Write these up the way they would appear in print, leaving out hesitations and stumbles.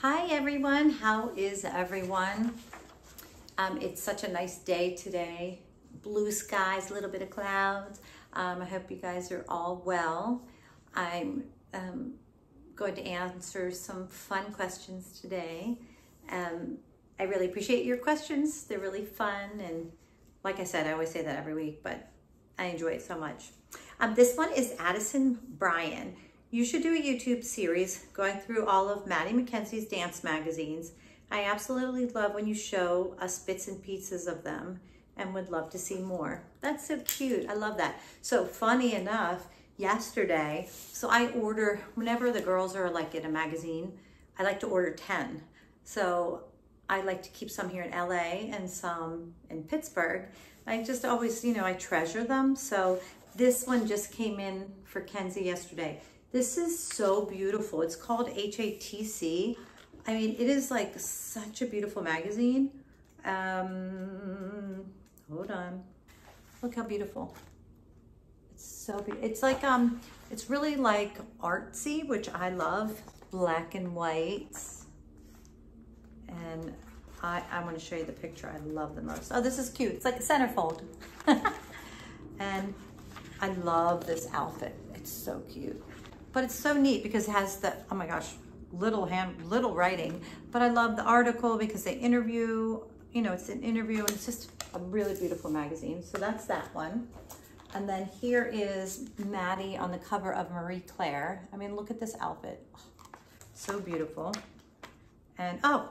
Hi everyone, how is everyone? It's such a nice day today. Blue skies, a little bit of clouds. I hope you guys are all well. I'm going to answer some fun questions today. I really appreciate your questions. They're really fun, and like I said, I always say that every week, but I enjoy it so much. This one is Addison Bryan. You should do a YouTube series going through all of Maddie Mackenzie's dance magazines. I absolutely love when you show us bits and pieces of them and would love to see more. That's so cute. I love that. So funny enough, yesterday, so I order, whenever the girls are like in a magazine, I like to order 10. So I like to keep some here in LA and some in Pittsburgh. I just always, I treasure them. So this one just came in for Kenzie yesterday. This is so beautiful. It's called HATC. I mean, it is like such a beautiful magazine. Hold on. Look how beautiful. It's so beautiful. It's like, it's really like artsy, which I love. Black and whites. And I want to show you the picture I love the most. Oh, this is cute. It's like a centerfold. And I love this outfit. It's so cute. But it's so neat because it has the, oh my gosh, little writing. But I love the article because they interview, it's an interview, and it's just a really beautiful magazine. So that's that one. And then here is Maddie on the cover of Marie Claire. I mean, look at this outfit. Oh, so beautiful. And oh,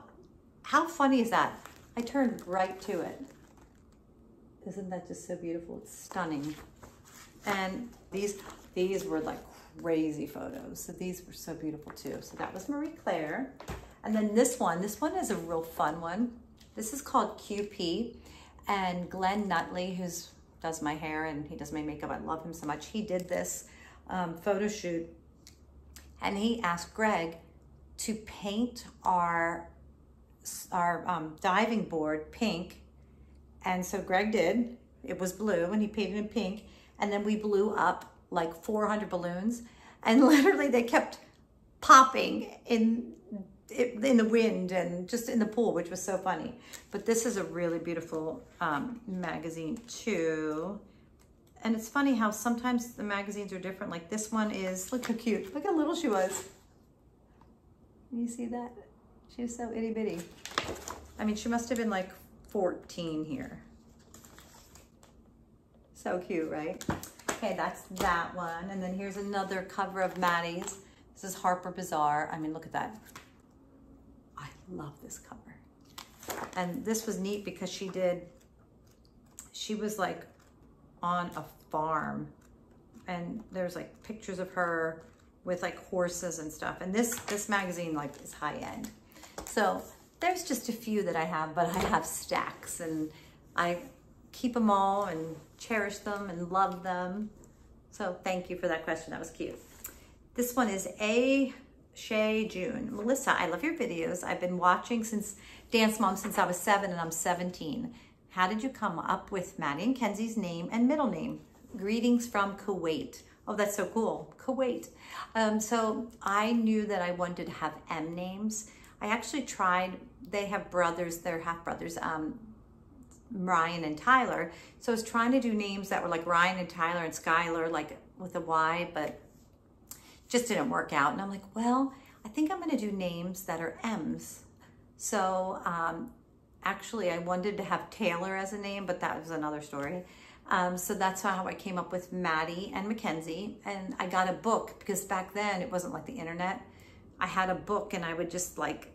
how funny is that? I turned right to it. Isn't that just so beautiful? It's stunning. And these were like crazy photos. So these were so beautiful too. So that was Marie Claire. And then this one is a real fun one. This is called QP. And Glenn Nutley, who does my hair and he does my makeup, I love him so much. He did this photo shoot, and he asked Greg to paint our diving board pink. And so Greg did. It was blue and he painted it pink. And then we blew up like 400 balloons, and literally they kept popping in the wind and just in the pool, which was so funny. But this is a really beautiful magazine too. And it's funny how sometimes the magazines are different. Like this one is, look how cute. Look how little she was. You see that? She was so itty bitty. I mean, she must have been like 14 here. So cute, right? Okay, that's that one. And then here's another cover of Maddie's. This is Harper Bazaar. I mean, look at that. I love this cover. And this was neat because she was like on a farm, and there's like pictures of her with like horses and stuff. And this magazine like is high end. So there's just a few that I have, but I have stacks, and I keep them all and cherish them and love them. So thank you for that question. That was cute. This one is A. Shay June. Melissa, I love your videos. I've been watching since Dance Mom since I was 7 and I'm 17. How did you come up with Maddie and Kenzie's name and middle name? Greetings from Kuwait. Oh, that's so cool. Kuwait. So I knew that I wanted to have M names. I actually tried, they have brothers, they're half brothers, Ryan and Tyler. So I was trying to do names that were like Ryan and Tyler and Skylar, like with a Y, but just didn't work out. And I'm like, well, I think I'm gonna do names that are M's. So actually I wanted to have Taylor as a name, but that was another story. So that's how I came up with Maddie and Mackenzie. And I got a book because back then it wasn't like the internet. I had a book and I would just like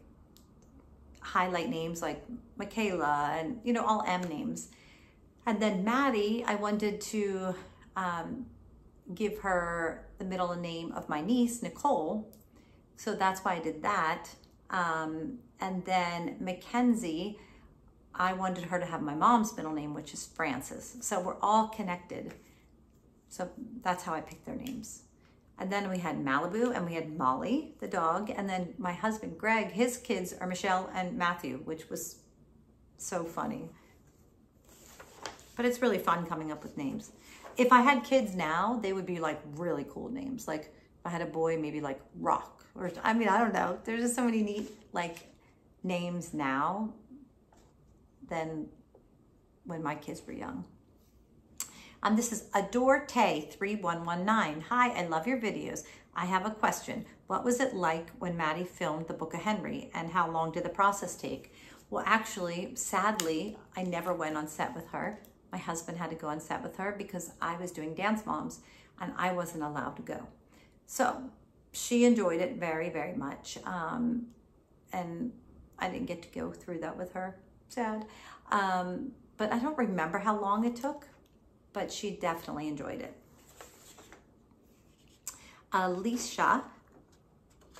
highlight names like Michaela and, all M names. And then Maddie, I wanted to give her the middle name of my niece, Nicole. So that's why I did that. And then Mackenzie, I wanted her to have my mom's middle name, which is Francis. So we're all connected. So that's how I picked their names. And then we had Malibu and we had Molly, the dog. And then my husband, Greg, his kids are Michelle and Matthew, which was so funny. But it's really fun coming up with names. If I had kids now, they would be like really cool names. Like if I had a boy, maybe like Rock or I mean, I don't know. There's just so many neat like names now than when my kids were young. This is Adore Tay 3119. Hi, I love your videos. I have a question. What was it like when Maddie filmed the Book of Henry, and how long did the process take? Well, actually, sadly, I never went on set with her. My husband had to go on set with her because I was doing Dance Moms and I wasn't allowed to go. So she enjoyed it very, very much. And I didn't get to go through that with her. Sad. But I don't remember how long it took, but she definitely enjoyed it. Alicia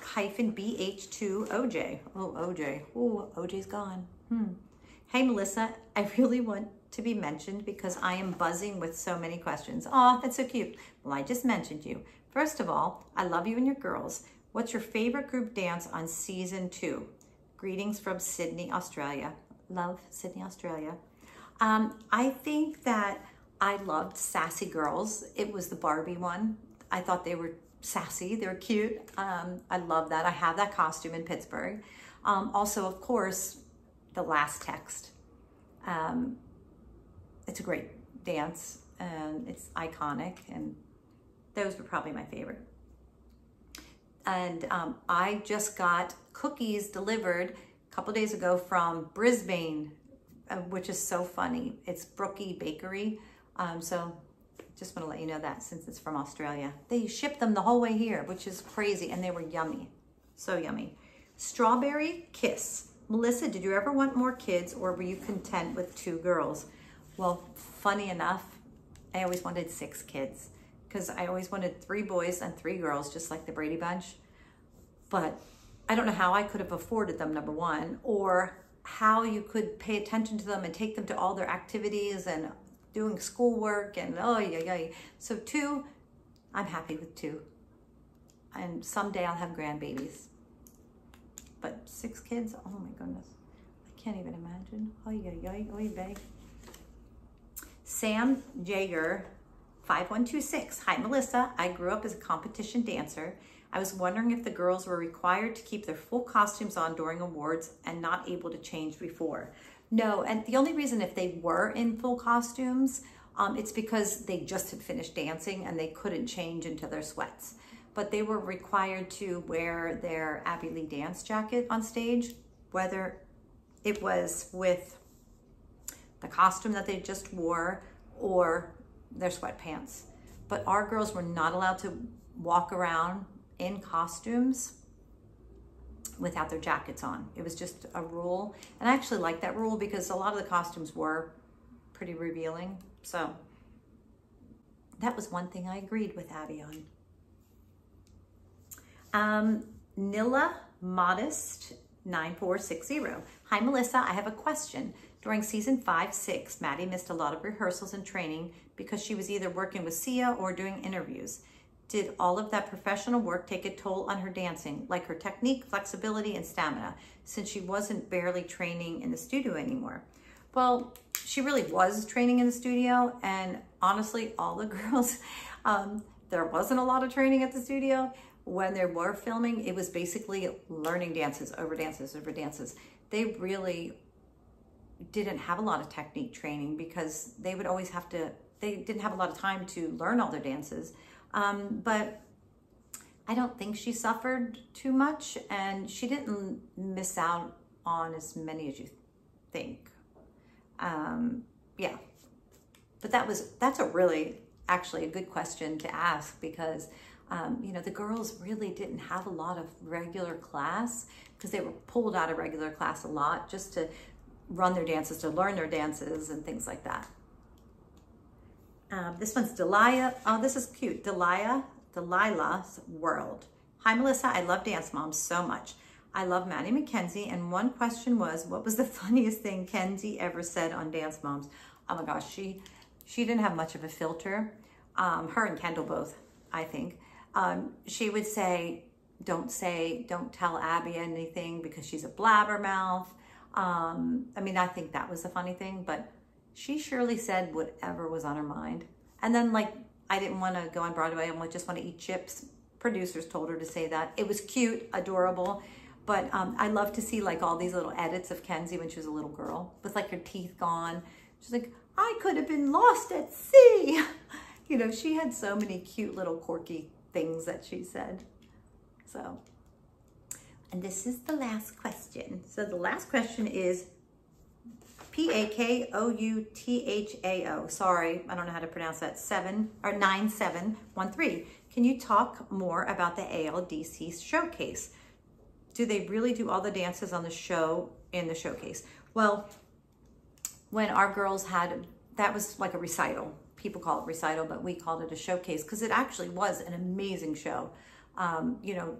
-BH2OJ. Oh, OJ. Oh, OJ's gone. Hey, Melissa, I really want to be mentioned because I am buzzing with so many questions. Oh, that's so cute. Well, I just mentioned you. First of all, I love you and your girls. What's your favorite group dance on season 2? Greetings from Sydney, Australia. Love Sydney, Australia. I think that I loved Sassy Girls. It was the Barbie one. I thought they were sassy. They were cute. I love that. I have that costume in Pittsburgh. Also, of course, The Last Text. It's a great dance and it's iconic, and those were probably my favorite. And I just got cookies delivered a couple days ago from Brisbane, which is so funny. It's Brookie Bakery. So just want to let you know that since it's from Australia. They shipped them the whole way here, which is crazy, and they were yummy. So yummy. Strawberry Kiss. Melissa, did you ever want more kids, or were you content with 2 girls? Well, funny enough, I always wanted 6 kids because I always wanted 3 boys and 3 girls, just like the Brady Bunch. But I don't know how I could have afforded them, number one, or how you could pay attention to them and take them to all their activities and doing schoolwork and oh yeah. So 2, I'm happy with 2. And someday I'll have grandbabies. But 6 kids, oh my goodness. I can't even imagine. Oh yeah. Sam Jaeger 5126. Hi Melissa, I grew up as a competition dancer. I was wondering if the girls were required to keep their full costumes on during awards and not able to change before. No, and the only reason if they were in full costumes, it's because they just had finished dancing and they couldn't change into their sweats. But they were required to wear their Abbey Lee dance jacket on stage, whether it was with the costume that they just wore or their sweatpants. But our girls were not allowed to walk around in costumes without their jackets on. It was just a rule. And I actually like that rule because a lot of the costumes were pretty revealing. So that was one thing I agreed with Abby on. Nilla Modest 9460. Hi Melissa, I have a question. During season 5-6, Maddie missed a lot of rehearsals and training because she was either working with Sia or doing interviews. Did all of that professional work take a toll on her dancing, like her technique, flexibility, and stamina, since she wasn't barely training in the studio anymore? Well, she really was training in the studio, and honestly, all the girls, there wasn't a lot of training at the studio. When they were filming, it was basically learning dances over dances over dances. They really didn't have a lot of technique training because they would always have to, they didn't have a lot of time to learn all their dances. But I don't think she suffered too much, and she didn't miss out on as many as you think. Yeah, but that's a really, actually a good question to ask because, you know, the girls really didn't have a lot of regular class because they were pulled out of regular class a lot just to run their dances, to learn their dances and things like that. This one's Delia. Oh, this is cute. Delilah's World. Hi, Melissa. I love Dance Moms so much. I love Maddie and Kenzie. And one question was, what was the funniest thing Kenzie ever said on Dance Moms? Oh my gosh, she didn't have much of a filter. Her and Kendall both, I think. She would say, don't tell Abby anything because she's a blabbermouth. I mean, I think that was the funny thing, but she surely said whatever was on her mind. And then, like, I didn't want to go on Broadway and just want to eat chips. producers told her to say that. It was cute, adorable, but I love to see like all these little edits of Kenzie when she was a little girl with like her teeth gone. She's like, I could have been lost at sea. You know, she had so many cute little quirky things that she said. So, and this is the last question. So the last question is PakouthaO. Sorry, I don't know how to pronounce that. 9713. Can you talk more about the ALDC Showcase? Do they really do all the dances on the show in the showcase? Well, when our girls had, that was like a recital. People call it recital, but we called it a showcase because it actually was an amazing show. You know,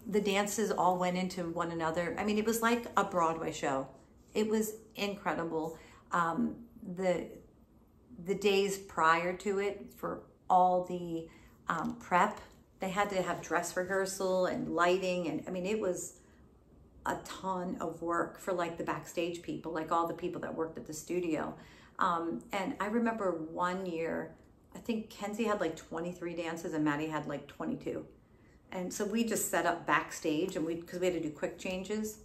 the dances all went into one another. I mean, it was like a Broadway show. It was incredible. The days prior to it, for all the prep, they had to have dress rehearsal and lighting, and I mean, it was a ton of work for like the backstage people, like all the people that worked at the studio. And I remember one year, I think Kenzie had like 23 dances and Maddie had like 22. And so we just set up backstage, and because we had to do quick changes.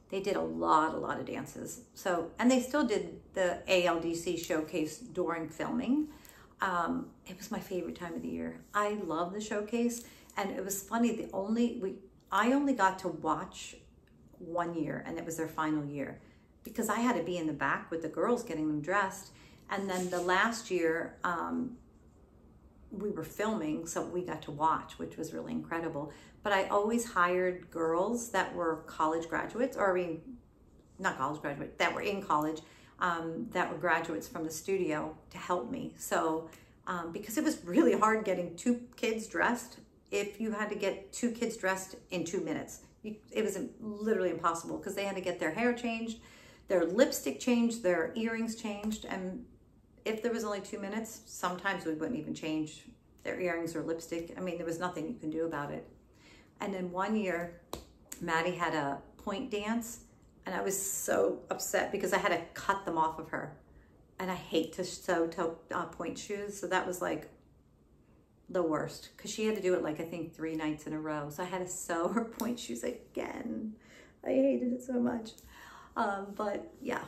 They did a lot of dances. So, and they still did the ALDC Showcase during filming. It was my favorite time of the year. I love the showcase, and it was funny. I only got to watch one year, and it was their final year because I had to be in the back with the girls getting them dressed. And then the last year, we were filming, so we got to watch, which was really incredible. But I always hired girls that were college graduates, or I mean, not college graduates, that were in college, that were graduates from the studio to help me. So, because it was really hard getting 2 kids dressed. If you had to get 2 kids dressed in 2 minutes, it was literally impossible because they had to get their hair changed, their lipstick changed, their earrings changed, and if there was only 2 minutes, sometimes we wouldn't even change their earrings or lipstick. I mean, there was nothing you can do about it. And then one year, Maddie had a point dance, and I was so upset because I had to cut them off of her. And I hate to sew point shoes, so that was like the worst because she had to do it like I think 3 nights in a row. So I had to sew her point shoes again. I hated it so much. But yeah.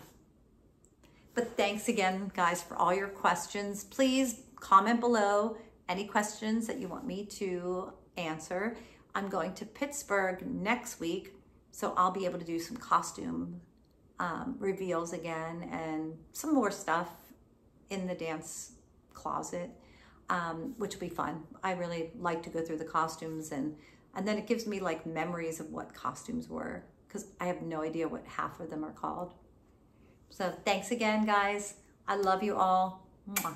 But thanks again, guys, for all your questions. Please comment below any questions that you want me to answer. I'm going to Pittsburgh next week, so I'll be able to do some costume reveals again and some more stuff in the dance closet, which will be fun. I really like to go through the costumes, and then it gives me like memories of what costumes were, because I have no idea what half of them are called. So thanks again, guys. I love you all. Mwah.